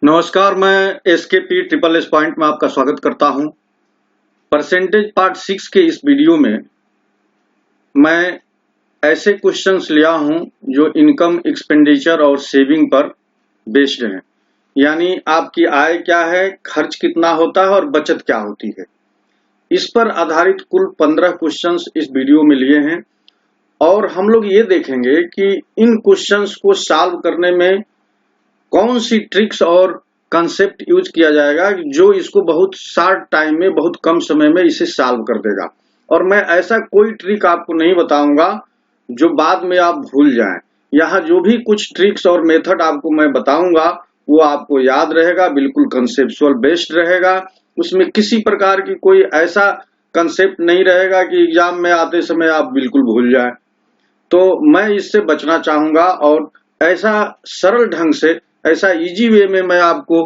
नमस्कार, मैं SKP triple S point में आपका स्वागत करता हूं। परसेंटेज पार्ट 6 के इस वीडियो में मैं ऐसे क्वेश्चंस लिया हूं जो इनकम, एक्सपेंडिचर और सेविंग पर बेस्ड हैं। यानी आपकी आय क्या है, खर्च कितना होता है और बचत क्या होती है। इस पर आधारित कुल 15 क्वेश्चंस इस वीडियो में लिए हैं और हम लोग ये देखेंगे कि इन क्वेश्चंस को सॉल्व करने में कौन सी ट्रिक्स और कंसेप्ट यूज किया जाएगा जो इसको बहुत शॉर्ट टाइम में, बहुत कम समय में इसे सॉल्व कर देगा। और मैं ऐसा कोई ट्रिक आपको नहीं बताऊंगा जो बाद में आप भूल जाएं। यहाँ जो भी कुछ ट्रिक्स और मेथड आपको मैं बताऊंगा वो आपको याद रहेगा, बिल्कुल कंसेप्चुअल बेस्ड रहेगा। उसमें किसी प्रकार की कोई ऐसा कंसेप्ट नहीं रहेगा कि एग्जाम में आते समय आप बिल्कुल भूल जाएं। तो मैं इससे बचना चाहूंगा और ऐसा सरल ढंग से, ऐसा इजी वे में मैं आपको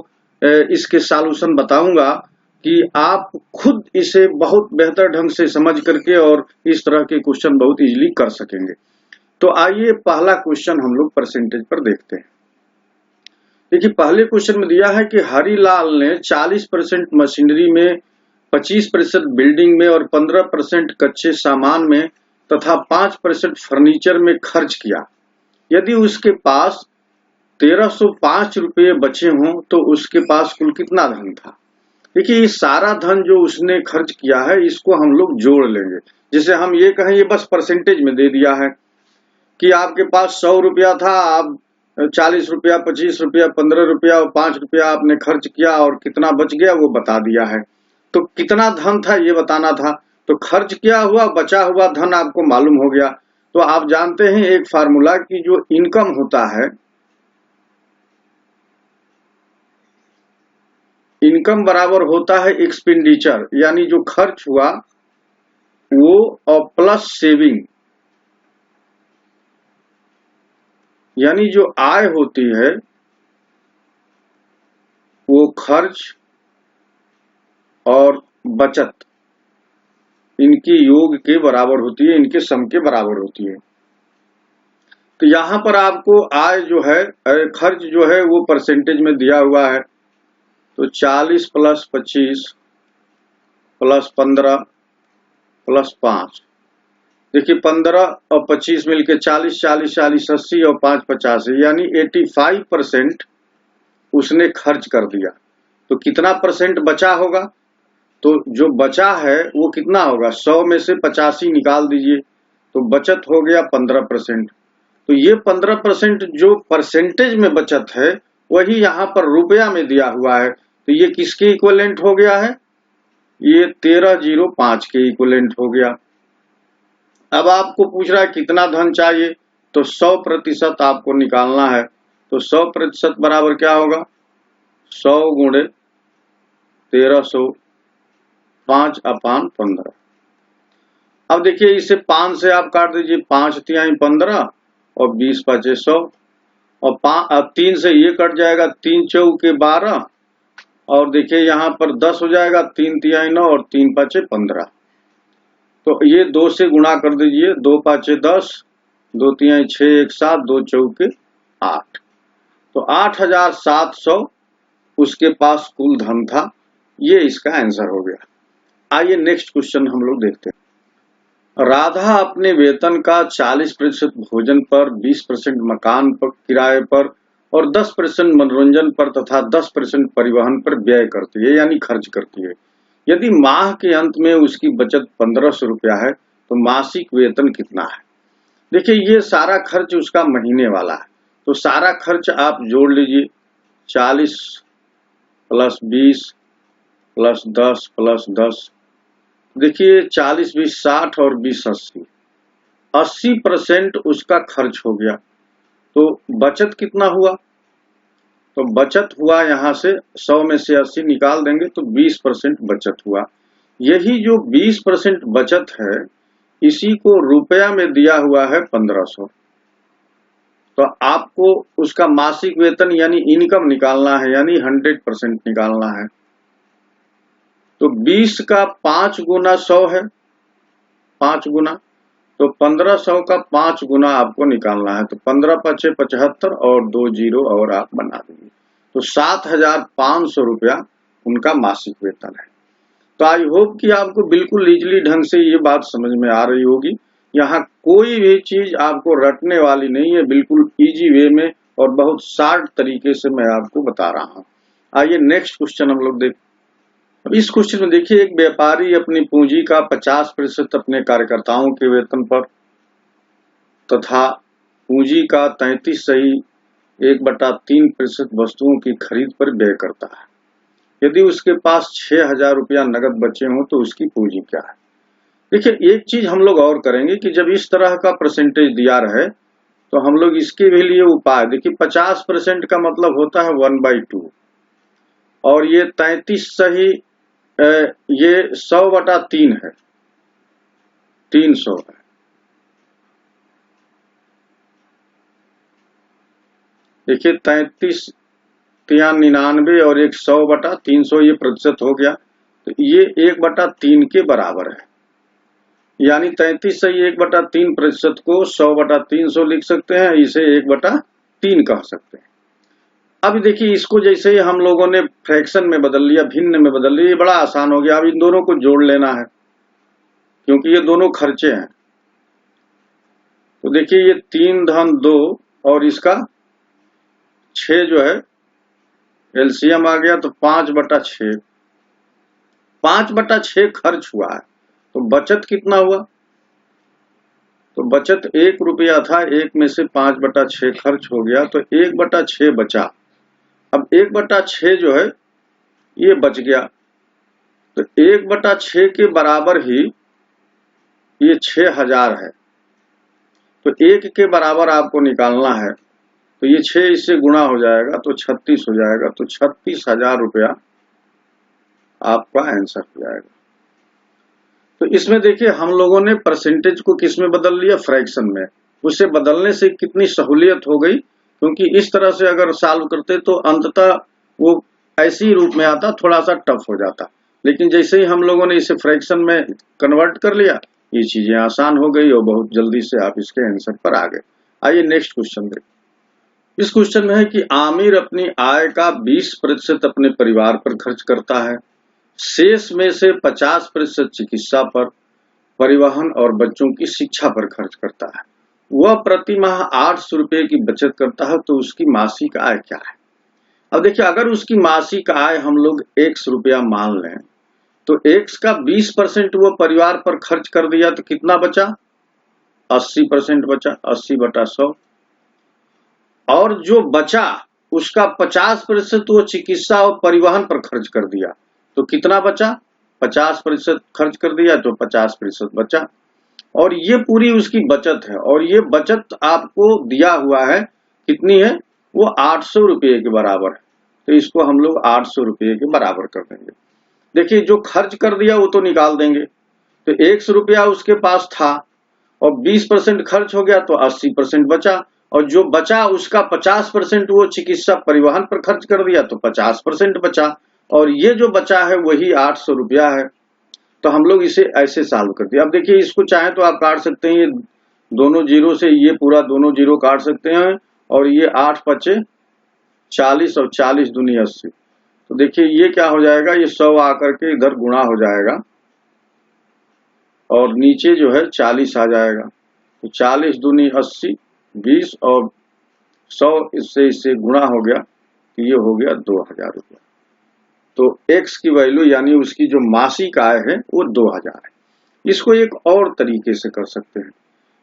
इसके सॉल्यूशन बताऊंगा कि आप खुद इसे बहुत बेहतर ढंग से समझ करके और इस तरह के क्वेश्चन बहुत इजीली कर सकेंगे। तो आइए पहला क्वेश्चन हम लोग परसेंटेज पर देखते हैं। देखिए, पहले क्वेश्चन में दिया है कि हरिलाल ने 40% मशीनरी में, 25% बिल्डिंग में और 15% कच्चे सामान में तथा 5% फर्नीचर में खर्च किया। यदि उसके पास 1305 रुपये बचे हों तो उसके पास कुल कितना धन था। देखिए, ये सारा धन जो उसने खर्च किया है इसको हम लोग जोड़ लेंगे। जैसे हम ये कहें, ये बस परसेंटेज में दे दिया है कि आपके पास 100 रुपया था, आप 40 रुपया, 25 रुपया, 15 रुपया और 5 रुपया आपने खर्च किया और कितना बच गया वो बता दिया है। तो कितना धन था ये बताना था। तो खर्च किया हुआ बचा हुआ धन आपको मालूम हो गया। तो आप जानते हैं एक फार्मूला की जो इनकम होता है, इनकम बराबर होता है एक्सपेंडिचर, यानी जो खर्च हुआ वो, और प्लस सेविंग, यानी जो आय होती है वो खर्च और बचत इनके योग के बराबर होती है, इनके सम के बराबर होती है। तो यहां पर आपको आय जो है, खर्च जो है वो परसेंटेज में दिया हुआ है। तो 40 प्लस 25 प्लस 15 प्लस 5, देखिए 15 और 25 मिलके 40, 40, 40, 80 और 5, 50, यानी 85% उसने खर्च कर दिया। तो कितना परसेंट बचा होगा? तो जो बचा है वो कितना होगा? 100 में से 85 निकाल दीजिए तो बचत हो गया 15%। तो ये 15% जो परसेंटेज में बचत है वही यहाँ पर रुपया में दिया हुआ है। तो ये किसके इक्विवेलेंट हो गया है? ये 1305 के इक्विवेलेंट हो गया। अब आपको पूछ रहा है कितना धन चाहिए, तो 100% आपको निकालना है। तो 100% बराबर क्या होगा? 100 गुणे 1300, 5/15। अब देखिए, इसे 5 से आप काट दीजिए, 5 तिहाई 15 और 20 पाँचे 100, और 3 से ये कट जाएगा, 3 चौके 12, और देखिए यहाँ पर 10 हो जाएगा, 3 तिहाई 9 और 3 पाँचे 15। तो ये 2 से गुणा कर दीजिए, 2 पाँचे 10, 2 तिहाई 6, 1 7, 2 चौके 8। तो 8700 उसके पास कुल धन था। ये इसका आंसर हो गया। आइए नेक्स्ट क्वेश्चन हम लोग देखते हैं। राधा अपने वेतन का 40% भोजन पर, 20% मकान पर किराए पर और 10% मनोरंजन पर तथा 10% परिवहन पर व्यय करती है, यानी खर्च करती है। यदि माह के अंत में उसकी बचत 1500 रुपया है तो मासिक वेतन कितना है? देखिए, ये सारा खर्च उसका महीने वाला है। तो सारा खर्च आप जोड़ लीजिए, 40 प्लस 20 प्लस 10 प्लस 10। देखिए 40 20 60 और 20 80, 80% उसका खर्च हो गया। तो बचत कितना हुआ? तो बचत हुआ, यहां से 100 में से 80 निकाल देंगे तो 20% बचत हुआ। यही जो 20% बचत है इसी को रुपया में दिया हुआ है 1500। तो आपको उसका मासिक वेतन यानी इनकम निकालना है, यानी 100% निकालना है। तो 20 का 5 गुना 100 है, 5 गुना, तो 1500 का 5 गुना आपको निकालना है। तो 15 पचे 75 और 2 जीरो और आप बना देंगे। तो 7500 रुपया उनका मासिक वेतन है। तो आई होप कि आपको बिल्कुल इजली ढंग से ये बात समझ में आ रही होगी। यहाँ कोई भी चीज आपको रटने वाली नहीं है, बिल्कुल इजी वे में और बहुत शार्ट तरीके से मैं आपको बता रहा हूँ। आइए नेक्स्ट क्वेश्चन हम लोग देखते। अब इस क्वेश्चन में देखिए, एक व्यापारी अपनी पूंजी का 50% अपने कार्यकर्ताओं के वेतन पर तथा पूंजी का 33.1/3% वस्तुओं की खरीद पर व्यय करता है। यदि उसके पास 6000 रुपया नगद बचे हों तो उसकी पूंजी क्या है। देखिए, एक चीज हम लोग और करेंगे कि जब इस तरह का परसेंटेज दिया रहे तो हम लोग इसके भी लिए उपाय देखिए। 50% का मतलब होता है 1/2 और ये 33 सही ये 100/3 है, 300 है। देखिए 33 या 99 और 100/300 ये प्रतिशत हो गया। तो ये 1/3 के बराबर है, यानी 33 सही 1/3% को 100/300 लिख सकते हैं, इसे 1/3 कह सकते हैं। अब देखिए, इसको जैसे ही हम लोगों ने फ्रैक्शन में बदल लिया, भिन्न में बदल लिया, ये बड़ा आसान हो गया। अब इन दोनों को जोड़ लेना है क्योंकि ये दोनों खर्चे हैं। तो देखिए, ये 3 धन 2 और इसका 6 जो है एलसीएम आ गया, तो 5/6। 5/6 खर्च हुआ है, तो बचत कितना हुआ। तो बचत 1 रुपया था, 1 में से 5/6 खर्च हो गया, तो 1/6 बचा। अब 1/6 जो है ये बच गया, तो 1/6 के बराबर ही ये 6000 है। तो 1 के बराबर आपको निकालना है, तो ये 6 इससे गुणा हो जाएगा तो 36 हो जाएगा। तो 36,000 रुपया आपका आंसर हो जाएगा। तो इसमें देखिए, हम लोगों ने परसेंटेज को किस में बदल लिया, फ्रैक्शन में। उसे बदलने से कितनी सहूलियत हो गई, क्योंकि इस तरह से अगर सॉल्व करते तो अंततः वो ऐसी रूप में आता, थोड़ा सा टफ हो जाता। लेकिन जैसे ही हम लोगों ने इसे फ्रैक्शन में कन्वर्ट कर लिया, ये चीजें आसान हो गई और बहुत जल्दी से आप इसके आंसर पर आ गए। आइए नेक्स्ट क्वेश्चन देखिए। इस क्वेश्चन में है कि आमिर अपनी आय का 20% अपने परिवार पर खर्च करता है, शेष में से 50% चिकित्सा पर, परिवहन और बच्चों की शिक्षा पर खर्च करता है। वह प्रति माह 800 रुपए की बचत करता है, तो उसकी मासिक आय क्या है। अब देखिए, अगर उसकी मासिक आय हम लोग 100 रुपया मान लें, तो x का 20% वो परिवार पर खर्च कर दिया, तो कितना बचा, 80% बचा, 80/100। और जो बचा उसका 50% वो चिकित्सा और परिवहन पर खर्च कर दिया, तो कितना बचा, 50% खर्च कर दिया तो 50% बचा। और ये पूरी उसकी बचत है, और ये बचत आपको दिया हुआ है कितनी है, वो 800 रुपये के बराबर है। तो इसको हम लोग 800 रुपये के बराबर कर देंगे। देखिए, जो खर्च कर दिया वो तो निकाल देंगे। तो 100 रुपया उसके पास था और 20% खर्च हो गया, तो 80% बचा। और जो बचा उसका 50% वो चिकित्सा परिवहन पर खर्च कर दिया, तो 50% बचा। और ये जो बचा है वही 800 रुपया है। तो हम लोग इसे ऐसे सॉल्व करते हैं। अब देखिए, इसको चाहे तो आप काट सकते हैं, ये दोनों जीरो से ये पूरा दोनों जीरो काट सकते हैं, और ये 8 पचे 40 और 40 दूनी 80। तो देखिए ये क्या हो जाएगा, ये 100 आकर के इधर गुणा हो जाएगा और नीचे जो है 40 आ जाएगा। तो 40 दूनी 80, 20 और 100 इससे गुणा हो गया, तो ये हो गया 2000 रुपया। तो x की वैल्यू यानी उसकी जो मासिक आय है वो 2000 है। इसको एक और तरीके से कर सकते हैं,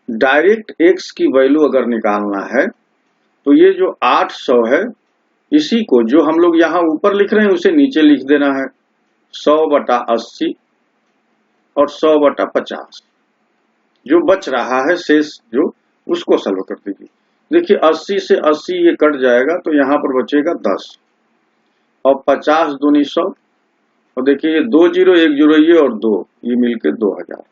डायरेक्ट x की वैल्यू अगर निकालना है तो ये जो 800 है, इसी को जो हम लोग यहाँ ऊपर लिख रहे हैं उसे नीचे लिख देना है, 100/80 और 100/50। जो बच रहा है शेष जो, उसको सॉल्व कर दीजिए। देखिए 80 से 80 ये कट जाएगा, तो यहाँ पर बचेगा 10 और 50 दूनी 100। और देखिए ये 2 जीरो 1 जीरो ये और 2 ये मिलके 2000।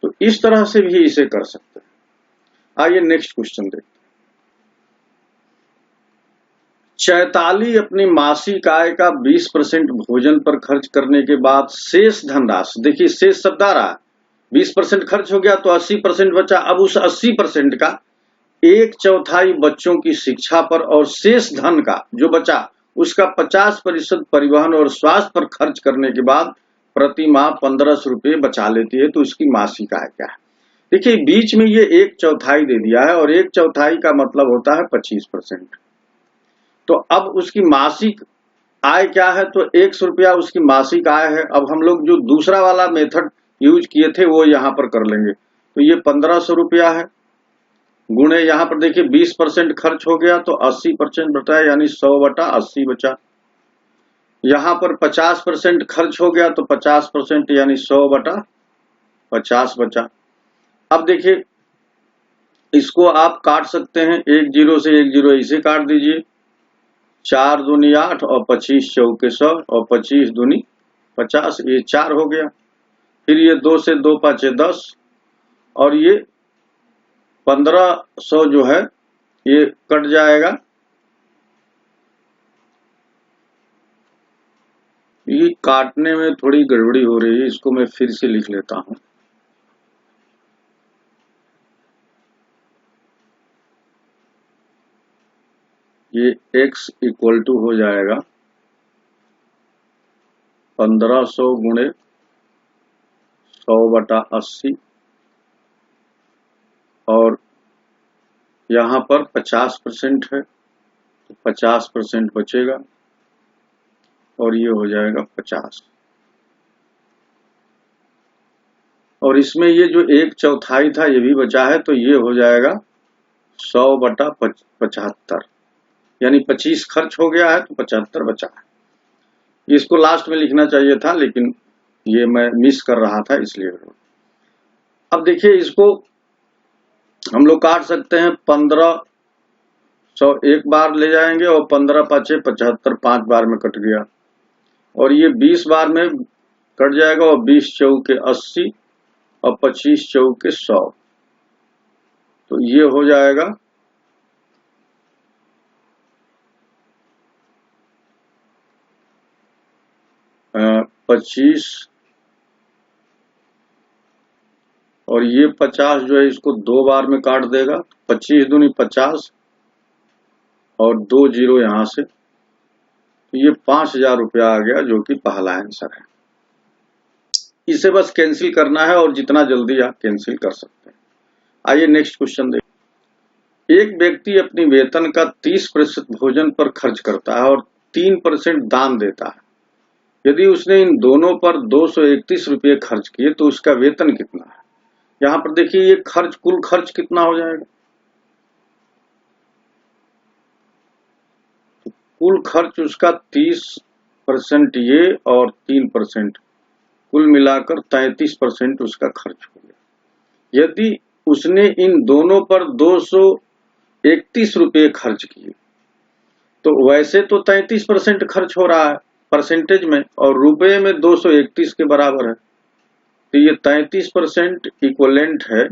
तो इस तरह से भी इसे कर सकते हैं। आइए नेक्स्ट क्वेश्चन देखते हैं। चैताली अपनी मासिक आय का 20% भोजन पर खर्च करने के बाद शेष धनराशि, देखिए शेष शब्द आ रहा है, 20% खर्च हो गया तो 80% बचा। अब उस 80% का 1/4 बच्चों की शिक्षा पर और शेष धन का जो बचा उसका 50% परिवहन और स्वास्थ्य पर खर्च करने के बाद प्रति माह 1500 रुपये बचा लेती है। तो इसकी मासिक आय क्या है? देखिए बीच में ये 1/4 दे दिया है और 1/4 का मतलब होता है 25%। तो अब उसकी मासिक आय क्या है? तो 100 रुपया उसकी मासिक आय है। अब हम लोग जो दूसरा वाला मेथड यूज किए थे वो यहाँ पर कर लेंगे। तो ये 1500 रुपया है, गुणे यहाँ पर देखिए 20% खर्च हो गया तो 80% बचा, यानी 100/80 बचा। यहाँ पर 50% खर्च हो गया तो 50% यानी 100/50 बचा। अब देखिए इसको आप काट सकते हैं, 1 0 से 1 0 इसे काट दीजिए। 4 दूनी 8 और 25 चौके 100 और 25 दूनी 50, ये 4 हो गया। फिर ये 2 से 2 5 10 और ये 1500 जो है ये कट जाएगा। ये काटने में थोड़ी गड़बड़ी हो रही है, इसको मैं फिर से लिख लेता हूं। ये x इक्वल टू हो जाएगा 1500 गुणे 100/80 और यहाँ पर 50% है तो 50% बचेगा और ये हो जाएगा 50। और इसमें ये जो 1/4 था ये भी बचा है तो ये हो जाएगा 100/75, यानी 25 खर्च हो गया है तो 75 बचा है। इसको लास्ट में लिखना चाहिए था लेकिन ये मैं मिस कर रहा था इसलिए। अब देखिए इसको हम लोग काट सकते हैं, 1500 एक बार ले जाएंगे और 15 5 75 5 बार में कट गया और ये 20 बार में कट जाएगा और 20 चौके 80 और 25 चौके 100, तो ये हो जाएगा 25 और ये 50 जो है इसको 2 बार में काट देगा। 25 दूनी 50 और 2 0 यहां से, तो ये 5000 रुपया आ गया जो कि पहला आंसर है। इसे बस कैंसिल करना है और जितना जल्दी आप कैंसिल कर सकते हैं। आइए नेक्स्ट क्वेश्चन देखिए। एक व्यक्ति अपनी वेतन का 30% भोजन पर खर्च करता है और 3% दान देता है। यदि उसने इन दोनों पर 231 रुपये खर्च किए तो उसका वेतन कितना है? यहाँ पर देखिए ये खर्च, कुल खर्च कितना हो जाएगा? तो कुल खर्च उसका 30% ये और 3%, कुल मिलाकर 33% उसका खर्च हो गया। यदि उसने इन दोनों पर 231 रुपये खर्च किए तो वैसे तो 33% खर्च हो रहा है परसेंटेज में और रुपए में 231 के बराबर है, तो ये 33% इक्वलेंट है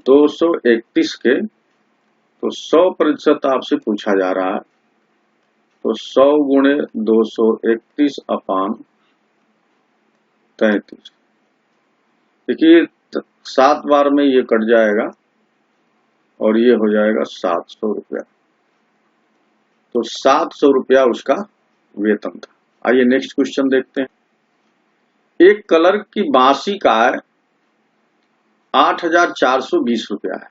231 के। तो 100% आपसे पूछा जा रहा है तो 100 गुणे 231 अपान 33। देखिए 7 बार में ये कट जाएगा और ये हो जाएगा 700 रुपया। तो 700 रुपया उसका वेतन था। आइए नेक्स्ट क्वेश्चन देखते हैं। एक क्लर्क की मासिक आय 8420 रुपया है।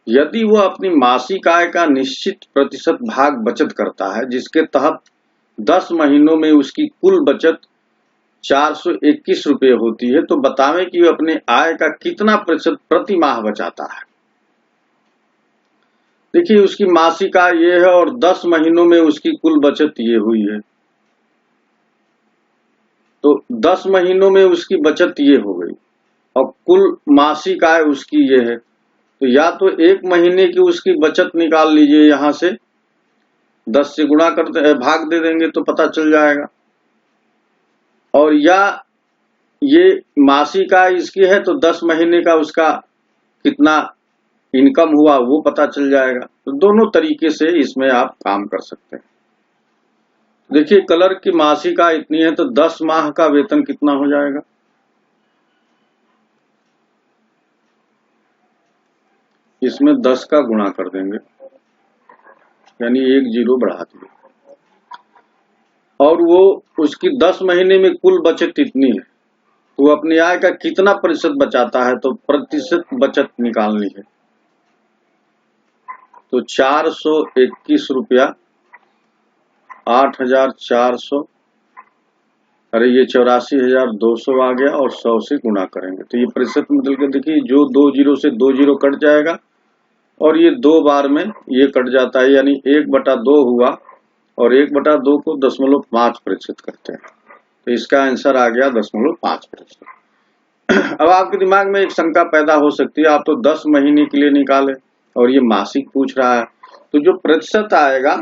यदि वह अपनी मासिक आय का निश्चित प्रतिशत भाग बचत करता है जिसके तहत 10 महीनों में उसकी कुल बचत 421 रुपये होती है, तो बतावें कि वह अपने आय का कितना प्रतिशत प्रति माह बचाता है। देखिए उसकी मासिक आय ये है और 10 महीनों में उसकी कुल बचत ये हुई है, तो 10 महीनों में उसकी बचत ये हो गई और कुल मासिक आय उसकी ये है। तो या तो 1 महीने की उसकी बचत निकाल लीजिए, यहां से 10 से गुणा कर भाग दे देंगे तो पता चल जाएगा, और या ये मासिक आय इसकी है तो 10 महीने का उसका कितना इनकम हुआ वो पता चल जाएगा। तो दोनों तरीके से इसमें आप काम कर सकते हैं। देखिए क्लर्क की मासिक आय इतनी है तो 10 माह का वेतन कितना हो जाएगा? इसमें 10 का गुणा कर देंगे, यानी 1 जीरो बढ़ा दिए, और वो उसकी 10 महीने में कुल बचत इतनी है, तो वो अपनी आय का कितना प्रतिशत बचाता है, तो प्रतिशत बचत निकालनी है। तो 421 रुपया 8,400, अरे ये 84,200 आ गया, और 100 से गुणा करेंगे तो ये प्रतिशत मतलब के देखिए, जो 2 जीरो से 2 जीरो कट जाएगा और ये 2 बार में ये कट जाता है, यानी 1/2 हुआ, और 1/2 को 0.5% करते हैं, तो इसका आंसर आ गया 0.5%। अब आपके दिमाग में एक शंका पैदा हो सकती है, आप तो 10 महीने के लिए निकाले और ये मासिक पूछ रहा है, तो जो प्रतिशत आएगा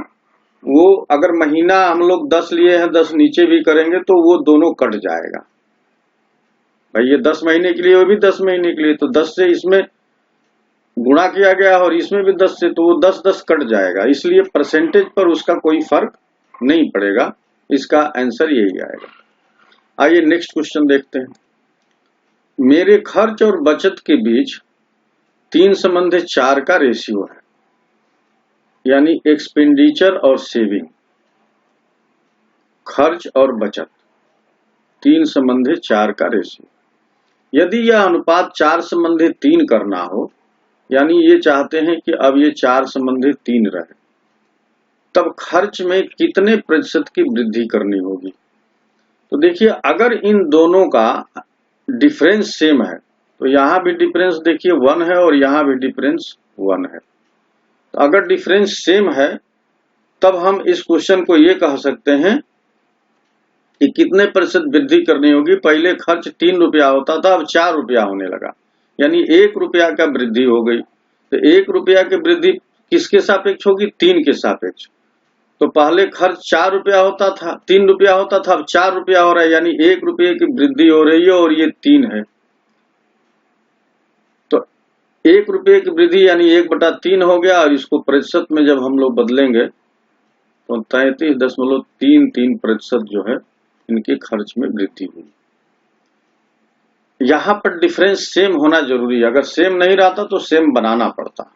वो अगर महीना हम लोग 10 लिए हैं, 10 नीचे भी करेंगे तो वो दोनों कट जाएगा। भाई ये 10 महीने के लिए, वो भी 10 महीने के लिए, तो 10 से इसमें गुणा किया गया और इसमें भी 10 से, तो वो 10-10 कट जाएगा, इसलिए परसेंटेज पर उसका कोई फर्क नहीं पड़ेगा। इसका आंसर यही आएगा। आइए नेक्स्ट क्वेश्चन देखते हैं। मेरे खर्च और बचत के बीच 3:4 का रेशियो है, यानी एक्सपेंडिचर और सेविंग, खर्च और बचत 3:4 का रेशियो। यदि यह अनुपात 4:3 करना हो, यानी ये चाहते हैं कि अब ये 4:3 रहे, तब खर्च में कितने प्रतिशत की वृद्धि करनी होगी। तो देखिए, अगर इन दोनों का डिफरेंस सेम है, तो यहां भी डिफरेंस देखिए 1 है और यहां भी डिफरेंस 1 है, तो अगर डिफरेंस सेम है तब हम इस क्वेश्चन को ये कह सकते हैं कि कितने प्रतिशत वृद्धि करनी होगी। पहले खर्च 3 रुपया होता था, अब 4 रुपया होने लगा, यानी 1 रुपया का वृद्धि हो गई। तो 1 रुपया की वृद्धि किसके सापेक्ष होगी, 3 के सापेक्ष। तो पहले खर्च 4 रुपया होता था, 3 रुपया होता था, अब 4 रुपया हो रहा है, यानी 1 रुपये की वृद्धि हो रही है, और ये 3 है, तो 1 रुपये की वृद्धि यानी 1/3 हो गया, और इसको प्रतिशत में जब हम लोग बदलेंगे तो 33.33% जो है इनके खर्च में वृद्धि हुई। यहां पर डिफरेंस सेम होना जरूरी है, अगर सेम नहीं रहता तो सेम बनाना पड़ता।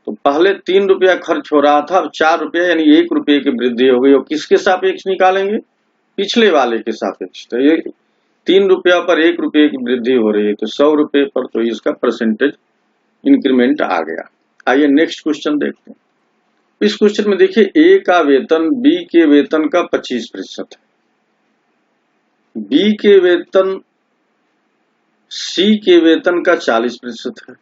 तो पहले 3 रुपया खर्च हो रहा था, अब 4 रुपया, यानी 1 रुपये की वृद्धि हो गई, और किसके सापेक्ष निकालेंगे, पिछले वाले के सापेक्ष। तो ये 3 रुपया पर 1 रुपये की वृद्धि हो रही है, तो 100 रुपये पर तो इसका परसेंटेज इंक्रीमेंट आ गया। आइए नेक्स्ट क्वेश्चन देखते हैं। इस क्वेश्चन में देखिए, ए का वेतन बी के वेतन का 25% है, बी के वेतन सी के वेतन का 40% है।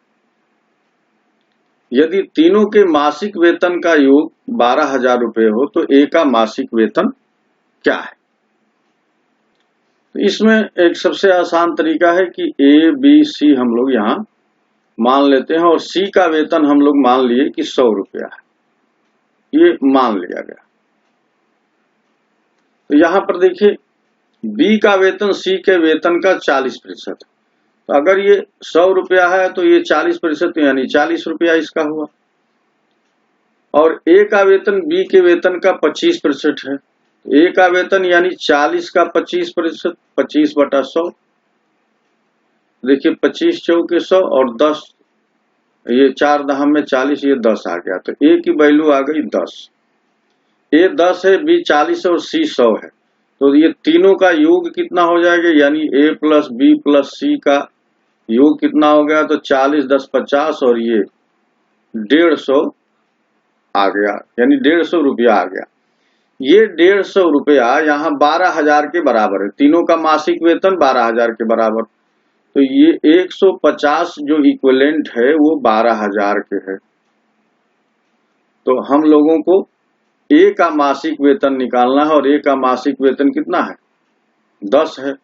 यदि तीनों के मासिक वेतन का योग 12,000 रुपये हो, तो ए का मासिक वेतन क्या है। तो इसमें एक सबसे आसान तरीका है कि ए बी सी हम लोग यहां मान लेते हैं, और सी का वेतन हम लोग मान लिए कि 100 रुपया है, ये मान लिया गया। तो यहां पर देखिए, बी का वेतन सी के वेतन का 40%, तो अगर ये 100 रुपया है तो ये 40% यानी 40 रुपया इसका हुआ, और ए का वेतन बी के वेतन का 25% है, तो ए का वेतन यानी 40 का 25%, 25/100, देखिए 25 चौके 100 और 10, ये 4 दहम में 40, ये 10 आ गया, तो ए की वैल्यू आ गई 10। ए 10 है, बी 40 है और सी 100 है, तो ये तीनों का योग कितना हो जाएगा, यानी ए प्लस बी प्लस सी का योग कितना हो गया, तो 40 10 50, और ये 150 आ गया, यानी 150 रुपया आ गया। ये 150 रुपया यहाँ 12,000 के बराबर है, तीनों का मासिक वेतन 12,000 के बराबर, तो ये 150 जो इक्विवेलेंट है वो 12,000 के है। तो हम लोगों को ए का मासिक वेतन निकालना है, और ए का मासिक वेतन कितना है, 10 है।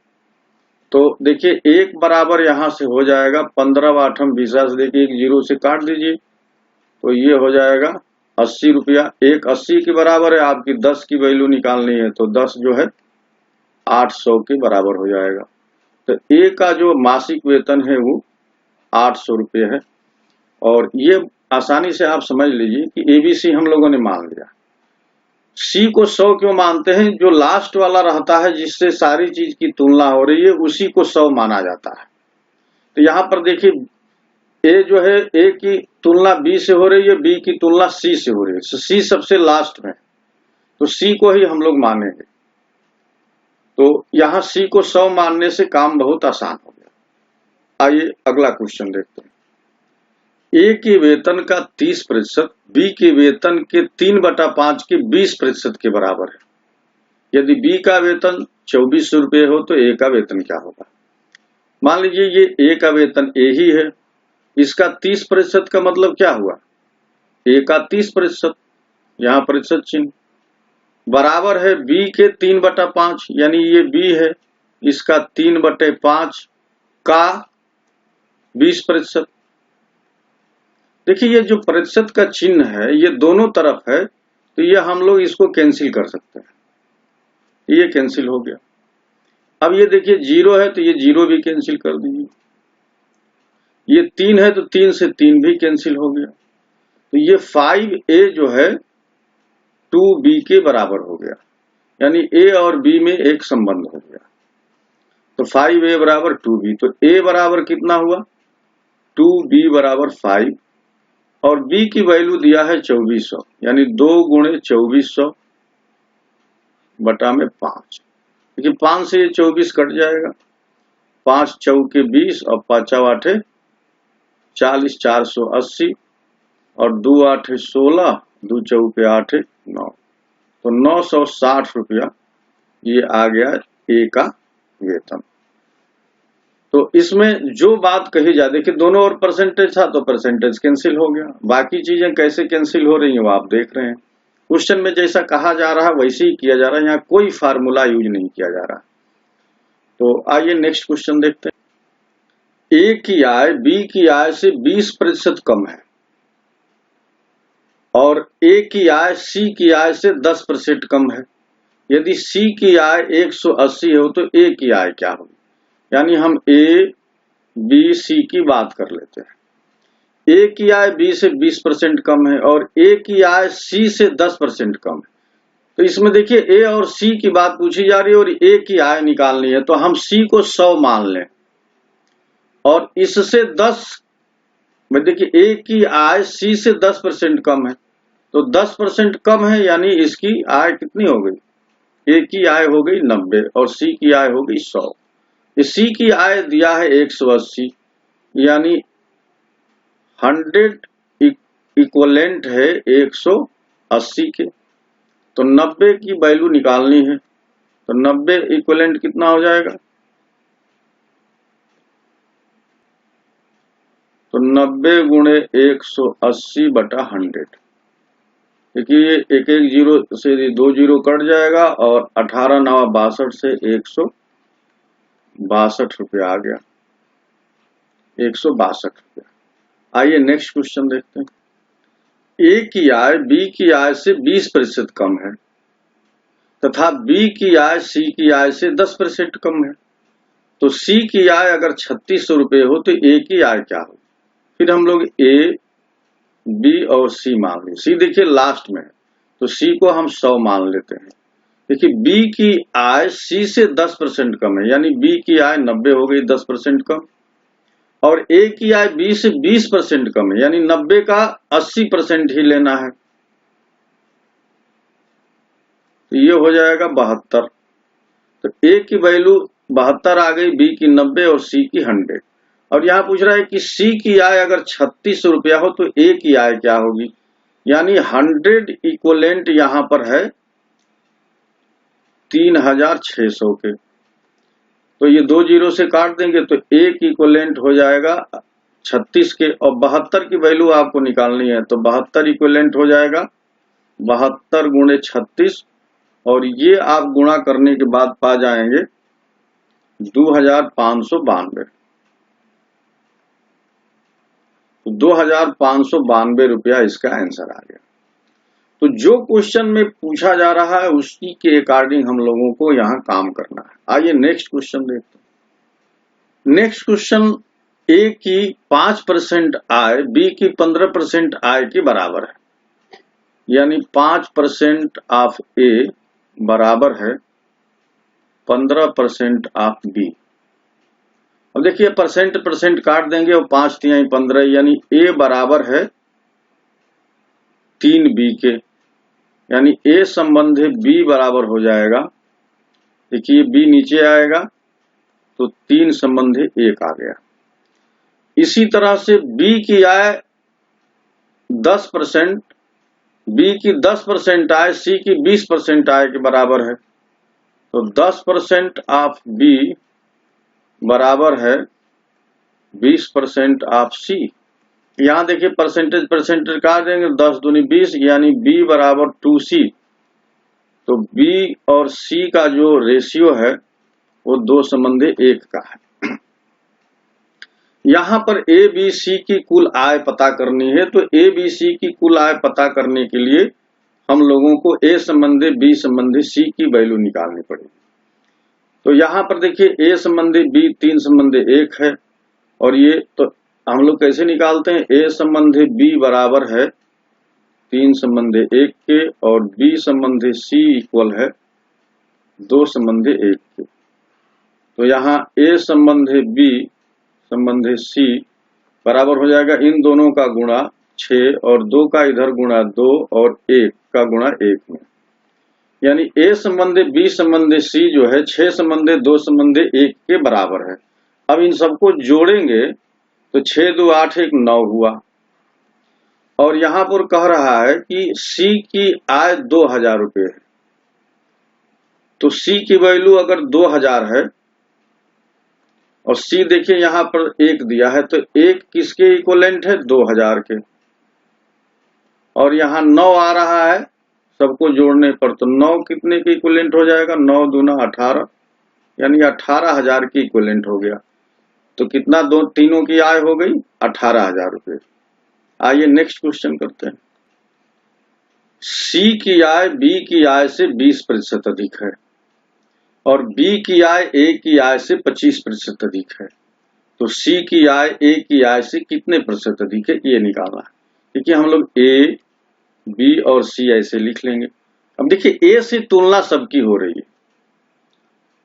तो देखिए, एक बराबर यहां से हो जाएगा 15/8 20 से, देखिए 1 जीरो से काट दीजिए, तो ये हो जाएगा 80 रुपया। एक 80 के बराबर है, आपकी 10 की वैल्यू निकालनी है, तो 10 जो है 800 के बराबर हो जाएगा। तो ए का जो मासिक वेतन है वो 800 रुपये है, और ये आसानी से आप समझ लीजिए कि एबीसी हम लोगों ने मान लिया। सी को 100 क्यों मानते हैं, जो लास्ट वाला रहता है जिससे सारी चीज की तुलना हो रही है, उसी को 100 माना जाता है। तो यहां पर देखिए, ए जो है ए की तुलना बी से हो रही है, बी की तुलना सी से हो रही है, सी सबसे लास्ट में, तो सी को ही हम लोग मानेंगे। तो यहां सी को 100 मानने से काम बहुत आसान हो गया। आइए अगला क्वेश्चन देखते हैं। ए के वेतन का 30%, बी के वेतन के 3/5 के 20% के बराबर है। यदि बी का वेतन 2400 रुपये हो तो ए का वेतन क्या होगा? मान लीजिए ये ए का वेतन ए ही है, इसका 30% का मतलब क्या हुआ? ए का 30%, यहां प्रतिशत चिन्ह, बराबर है बी के 3/5, यानी ये बी है, इसका 3/5 का 20%। देखिए ये जो प्रतिशत का चिन्ह है ये दोनों तरफ है, तो ये हम लोग इसको कैंसिल कर सकते हैं, ये कैंसिल हो गया। अब ये देखिए 0 है तो ये 0 भी कैंसिल कर दीजिए, ये 3 है तो 3 से 3 भी कैंसिल हो गया, तो ये 5A जो है 2B के बराबर हो गया, यानी A और B में एक संबंध हो गया। तो 5A बराबर 2B, तो A बराबर कितना हुआ? 2B बराबर 5, और B की वैल्यू दिया है 2400, यानी 2 गुणे 2400 बटा में 5। देखिए 5 से ये 24 कट जाएगा, 5 चौके 20 और 5 8 40, 480, और 2 8 16, 2 चौके 8 9, तो 960 रुपया ये आ गया ए का वेतन। तो इसमें जो बात कही जाए, देखिए दोनों और परसेंटेज था तो परसेंटेज कैंसिल हो गया, बाकी चीजें कैसे कैंसिल हो रही हैं वो आप देख रहे हैं। क्वेश्चन में जैसा कहा जा रहा है वैसे ही किया जा रहा है, यहाँ कोई फार्मूला यूज नहीं किया जा रहा। तो आइए नेक्स्ट क्वेश्चन देखते हैं। ए की आय बी की आय से 20% कम है और ए की आय सी की आय से 10% कम है। यदि सी की आय 180 हो तो ए की आय क्या होगी? यानी हम ए बी सी की बात कर लेते हैं। ए की आय बी से 20% कम है और ए की आय सी से 10% कम है। तो इसमें देखिए ए और सी की बात पूछी जा रही है और ए की आय निकालनी है, तो हम सी को 100 मान लें और इससे 10 में देखिए ए की आय सी से 10% कम है, तो 10% कम है, यानी इसकी आय कितनी हो गई? ए की आय हो गई 90 और सी की आय हो गई 100। सी की आय दिया है 180, यानी 100 इक्वलेंट है 180 के, तो 90 की वैल्यू निकालनी है, तो 90 इक्वलेंट कितना हो जाएगा? तो 90 गुणे 180 बटा 100। देखिए एक एक जीरो से 2 जीरो कट जाएगा और 18 9 62 से 162 रुपया आ गया, 162 रुपया। आइए नेक्स्ट क्वेश्चन देखते हैं। ए की आय बी की आय से 20% कम है तथा बी की आय सी की आय से 10% कम है। तो सी की आय अगर 3600 रुपये हो तो ए की आय क्या हो? फिर हम लोग ए बी और सी मान लें। सी देखिए लास्ट में है तो सी को हम 100 मान लेते हैं। देखिए बी की आय सी से 10% कम है, यानी बी की आय 90 हो गई, 10% कम, और ए की आय बी से 20% कम है, यानी 90 का 80% ही लेना है, तो ये हो जाएगा 72। तो ए की वैल्यू 72 आ गई, बी की 90 और सी की 100। और यहां पूछ रहा है कि सी की आय अगर 3600 रुपया हो तो ए की आय क्या होगी? यानी 100 इक्वलेंट यहां पर है 3600 के, तो ये 2 जीरो से काट देंगे तो ए की इक्वलेंट हो जाएगा 36 के, और 72 की वैल्यू आपको निकालनी है, तो 72 इक्वलेंट हो जाएगा 72 गुणे 36, और ये आप गुणा करने के बाद पा जाएंगे 2592। 2592 रुपया इसका आंसर आ गया। तो जो क्वेश्चन में पूछा जा रहा है उसी के अकॉर्डिंग हम लोगों को यहाँ काम करना है। आइए नेक्स्ट क्वेश्चन देखते हैं। नेक्स्ट क्वेश्चन, ए की 5% आय बी की 15% आय के बराबर है, यानी 5% ऑफ ए बराबर है 15% ऑफ बी। अब देखिए परसेंट परसेंट काट देंगे और 5 तिहाई 15, यानी ए बराबर है 3b के, यानी ए संबंधी b बराबर हो जाएगा, देखिए b नीचे आएगा तो 3 संबंधी 1 आ गया। इसी तरह से b की आय 10%, b की 10% आय c की 20% आय के बराबर है, तो 10% ऑफ b बराबर है 20% ऑफ c। यहां देखिए परसेंटेज परसेंटेज काट देंगे, 10 दूनी 20, यानी b बराबर 2c। तो b और c का जो रेशियो है वो 2 संबंधी 1 का है। यहां पर a b c की कुल आय पता करनी है, तो a b c की कुल आय पता करने के लिए हम लोगों को a संबंधी b संबंधी c की वैल्यू निकालनी पड़ेगी। तो यहां पर देखिए a संबंधी b 3 संबंधी 1 है, और ये तो हम लोग कैसे निकालते हैं, a संबंधी b बराबर है 3 संबंधी 1 के और b संबंधी c इक्वल है 2 संबंधी 1 के। तो यहाँ a संबंधी b संबंधी c बराबर हो जाएगा इन दोनों का गुणा 6 और 2 का इधर गुणा 2 और 1 का गुणा 1 में, यानी a संबंधी b संबंधी c जो है 6 संबंधी 2 संबंधी 1 के बराबर है। अब इन सबको जोड़ेंगे तो 6 2 8 1 9 हुआ, और यहां पर कह रहा है कि c की आय 2000 रुपये है। तो c की वैल्यू अगर 2000 है और c देखिए यहां पर 1 दिया है, तो 1 किसके इक्विवेलेंट है, 2000 के, और यहाँ 9 आ रहा है सबको जोड़ने पर, तो 9 कितने के इक्विवेलेंट हो जाएगा, 9 दूना 18, यानी 18,000 की इक्विवेलेंट हो गया। तो कितना दो तीनों की आय हो गई, 18,000 रुपये। आइए नेक्स्ट क्वेश्चन करते हैं। C की आय B की आय से 20% अधिक है और B की आय A की आय से 25% अधिक है, तो C की आय A की आय से कितने प्रतिशत अधिक है, ये निकालना है। देखिए हम लोग A, B और C ऐसे लिख लेंगे। अब देखिए A से तुलना सबकी हो रही है,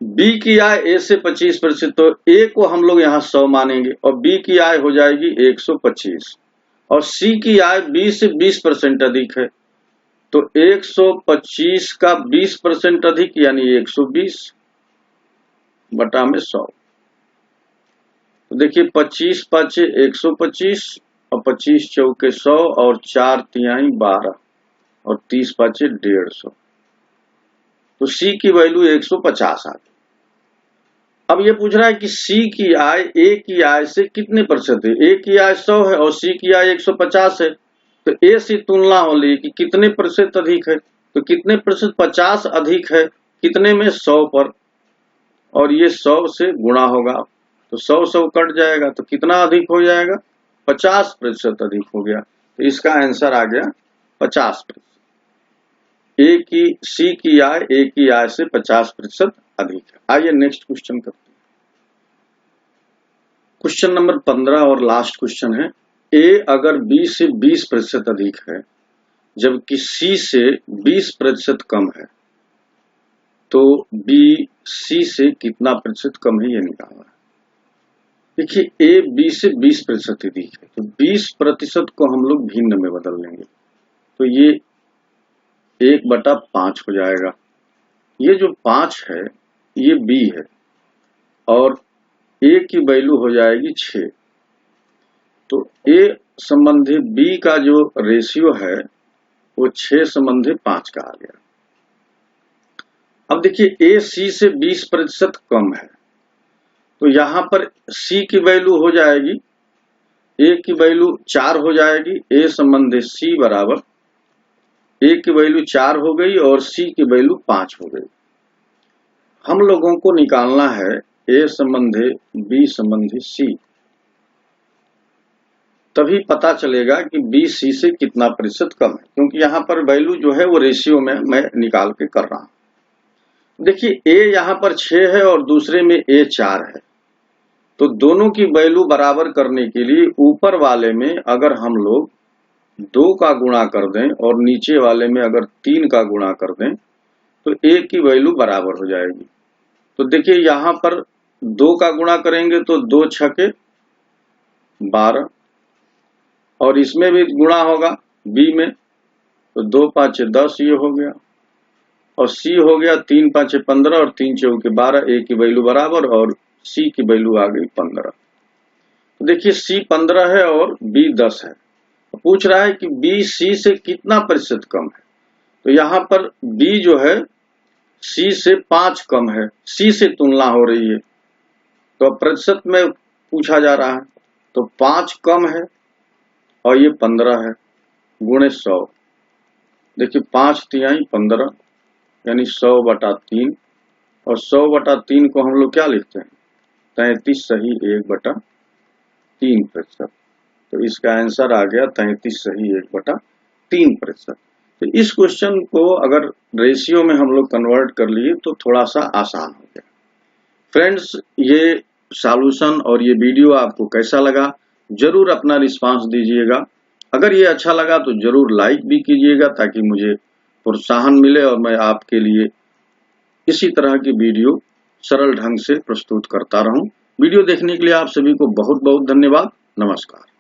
B की आय A से 25%, तो A को हम लोग यहाँ 100 मानेंगे और B की आय हो जाएगी 125, और C की आय B से 20% अधिक है, तो 125 का 20% अधिक यानी 120 बटा में 100। तो देखिए 25 पाँचे 125 और 25 चौके 100 और 4 तिहाई 12 और 30 पाँचे 150, तो C की वैल्यू 150 आ गई। अब ये पूछ रहा है कि C की आय A की आय से कितने प्रतिशत है, A की आय 100 है और C की आय 150 है, तो A से तुलना हो रही कि कितने प्रतिशत अधिक है, तो कितने प्रतिशत, 50 अधिक है, कितने में, 100 पर, और ये 100 से गुणा होगा तो 100 कट जाएगा, तो कितना अधिक हो जाएगा, 50% अधिक हो गया। तो इसका आंसर आ गया 50%। C की आय A की आय से 50% अधिक है। आइए नेक्स्ट क्वेश्चन करते हैं। क्वेश्चन नंबर 15 और लास्ट क्वेश्चन है, A अगर B से 20% अधिक है जबकि C से 20% कम है, तो B C से कितना प्रतिशत कम है, ये निकालना है। देखिए A B से 20% अधिक है, तो 20% को हम लोग भिन्न में बदल लेंगे, तो ये 1/5 हो जाएगा। ये जो 5 है ये B है और A की वैल्यू हो जाएगी 6, तो A संबंधी B का जो रेशियो है वो 6 संबंधी 5 का आ गया। अब देखिए A C से 20% कम है, तो यहां पर C की वैल्यू हो जाएगी, A की वैल्यू 4 हो जाएगी, A संबंधी C बराबर, A की वैल्यू 4 हो गई और C की वैल्यू 5 हो गई। हम लोगों को निकालना है A संबंधी B संबंधी C, तभी पता चलेगा कि B C से कितना प्रतिशत कम है, क्योंकि यहां पर वैल्यू जो है वो रेशियो में मैं निकाल के कर रहा हूं। देखिए A यहां पर 6 है और दूसरे में A 4 है, तो दोनों की वैल्यू बराबर करने के लिए ऊपर वाले में अगर हम लोग 2 का गुणा कर दें और नीचे वाले में अगर 3 का गुणा कर दें तो A की वैल्यू बराबर हो जाएगी। तो देखिए यहां पर 2 का गुणा करेंगे तो 2 छके 12, और इसमें भी गुणा होगा बी में, तो 2 5 10 ये हो गया, और सी हो गया 3 5 15 और 3 चौके 12, ए की वैल्यू बराबर और सी की वैल्यू आ गई 15। तो देखिए सी 15 है और बी 10 है। तो पूछ रहा है कि बी सी से कितना प्रतिशत कम है। तो यहाँ पर बी जो है सी से 5 कम है, सी से तुलना हो रही है, तो अब प्रतिशत में पूछा जा रहा है। तो 5 कम है और ये 15 है, गुणे 100। देखिए 5 तिहाई 15 यानी 100/3, और 100/3 को हम लोग क्या लिखते हैं, 33 सही 1/3%। तो इसका आंसर आ गया 33 सही 1/3%। तो इस क्वेश्चन को अगर रेशियो में हम लोग कन्वर्ट कर लिए तो थोड़ा सा आसान हो गया। फ्रेंड्स, ये सॉल्यूशन और ये वीडियो आपको कैसा लगा, जरूर अपना रिस्पांस दीजिएगा। अगर ये अच्छा लगा तो जरूर लाइक भी कीजिएगा, ताकि मुझे प्रोत्साहन मिले और मैं आपके लिए इसी तरह की वीडियो सरल ढंग से प्रस्तुत करता रहूं। वीडियो देखने के लिए आप सभी को बहुत बहुत धन्यवाद। नमस्कार।